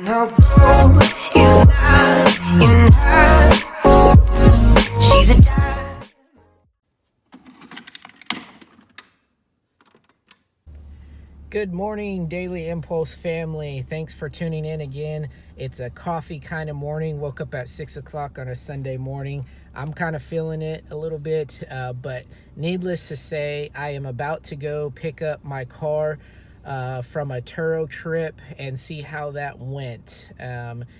No gold is not in her. She's a diamond. Good morning, Daily Impulse family. Thanks for tuning in again. It's a coffee kind of morning. Woke up at 6 o'clock on a Sunday morning. I'm kind of feeling it a little bit, but needless to say, I am about to go pick up my car from a Turo trip and see how that went.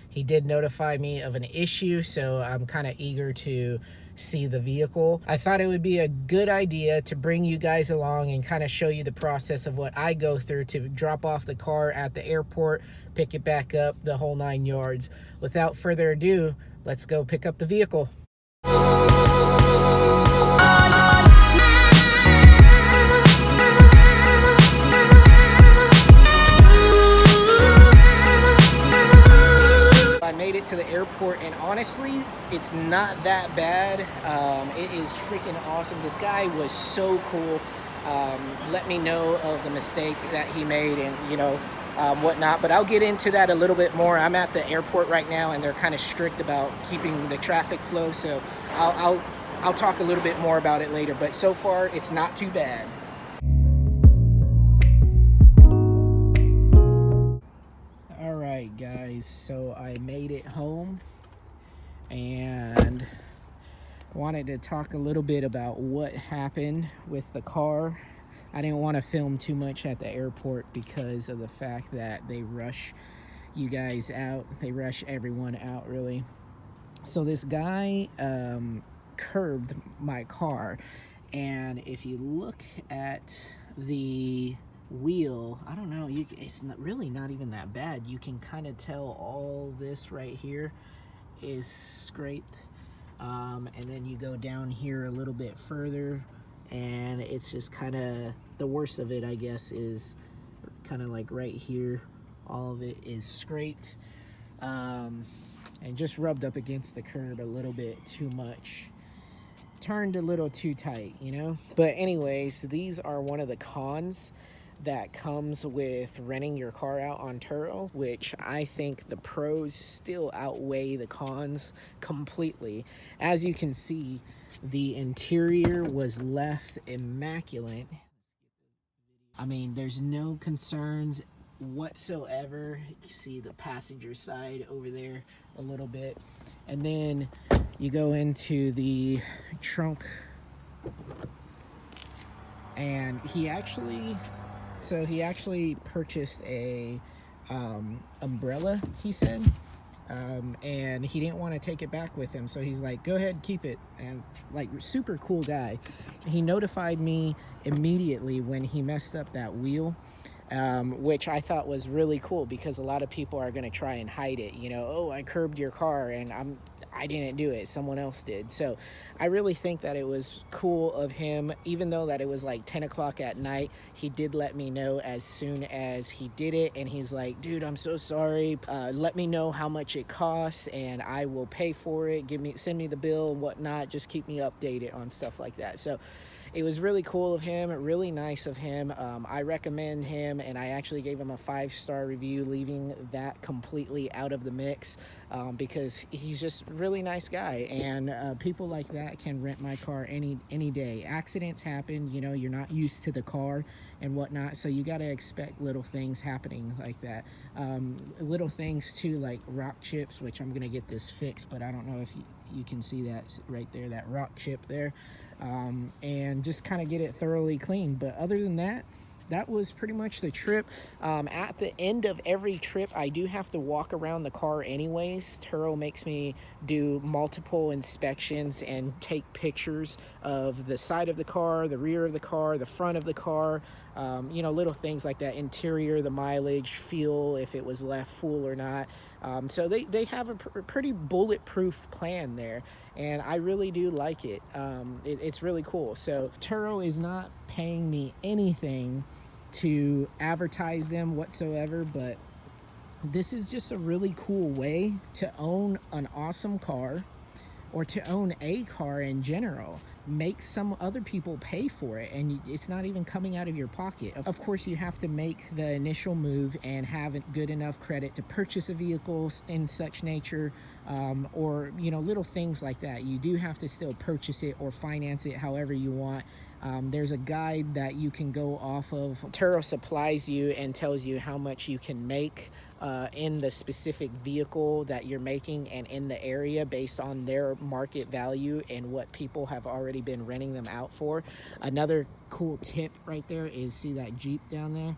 He did notify me of an issue, so I'm kind of eager to see the vehicle. I thought it would be a good idea to bring you guys along and kind of show you the process of what I go through to drop off the car at the airport, pick it back up, the whole 9 yards. Without further ado, let's go pick up the vehicle. I made it to the airport, and honestly, it's not that bad. It is freaking awesome. This guy was so cool. Let me know of the mistake that he made and whatnot, but I'll get into that a little bit more. I'm at the airport right now, and they're kind of strict about keeping the traffic flow, so I'll talk a little bit more about it later, but so far it's not too bad. Alright guys, so I made it home and wanted to talk a little bit about what happened with the car. I didn't want to film too much at the airport because of the fact that they rush you guys out. They rush everyone out, really. So this guy curbed my car, and if you look at the wheel, I don't know, it's really not even that bad. You can kind of tell all this right here is scraped, and then you go down here a little bit further, and it's just kind of the worst of it, I guess, is kind of like right here. All of it is scraped, and just rubbed up against the curb a little bit too much. Turned a little too tight, But anyways, these are one of the cons that comes with renting your car out on Turo, which I think the pros still outweigh the cons completely. As you can see, the interior was left immaculate. I mean, there's no concerns whatsoever. You see the passenger side over there a little bit, and then you go into the trunk, and he actually purchased a umbrella, he said, and he didn't want to take it back with him, so he's like, go ahead, keep it. And like, super cool guy. He notified me immediately when he messed up that wheel, which I thought was really cool, because a lot of people are going to try and hide it. Oh, I curbed your car, and I didn't do it, someone else did. So I really think that it was cool of him. Even though that it was like 10 o'clock at night, he did let me know as soon as he did it, and he's like, dude, I'm so sorry, let me know how much it costs and I will pay for it. Send me the bill and whatnot, just keep me updated on stuff like that. So it was really cool of him, really nice of him. I recommend him, and I actually gave him a 5-star review, leaving that completely out of the mix, because he's just a really nice guy, and people like that can rent my car any day. Accidents happen, you're not used to the car and whatnot, so you got to expect little things happening like that. Little things too, like rock chips, which I'm gonna get this fixed, but I don't know if you can see that right there, that rock chip there, and just kind of get it thoroughly clean. But other than that, that was pretty much the trip. At the end of every trip, I do have to walk around the car anyways. Turo makes me do multiple inspections and take pictures of the side of the car, the rear of the car, the front of the car, little things like that, interior, the mileage, fuel, if it was left full or not. So they have a pretty bulletproof plan there, and I really do like it. It's really cool. So Turo is not paying me anything to advertise them whatsoever, but this is just a really cool way to own an awesome car, or to own a car in general. make some other people pay for it, and it's not even coming out of your pocket. Of course, you have to make the initial move and have good enough credit to purchase a vehicle in such nature, or little things like that. You do have to still purchase it or finance it however you want. There's a guide that you can go off of. Turo supplies you and tells you how much you can make in the specific vehicle that you're making and in the area based on their market value and what people have already been renting them out for. Another cool tip right there is, see that Jeep down there?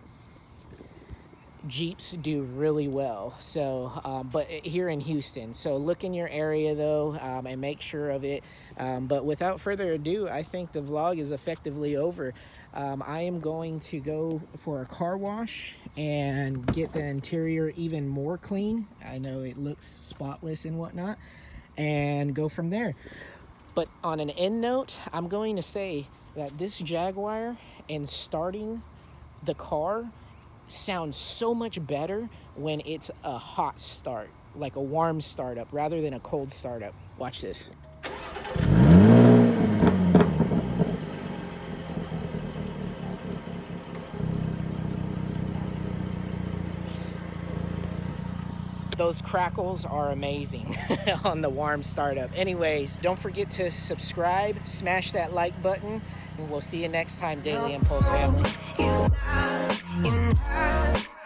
Jeeps do really well, so but here in Houston. So look in your area though, and make sure of it. But without further ado, I think the vlog is effectively over. I am going to go for a car wash and get the interior even more clean. I know it looks spotless and whatnot, and go from there. But on an end note, I'm going to say that this Jaguar and starting the car sounds so much better when it's a hot start, like a warm startup rather than a cold startup. Watch this. Those crackles are amazing on the warm startup. Anyways, don't forget to subscribe, smash that like button, and we'll see you next time, Daily Impulse family. Is not enough.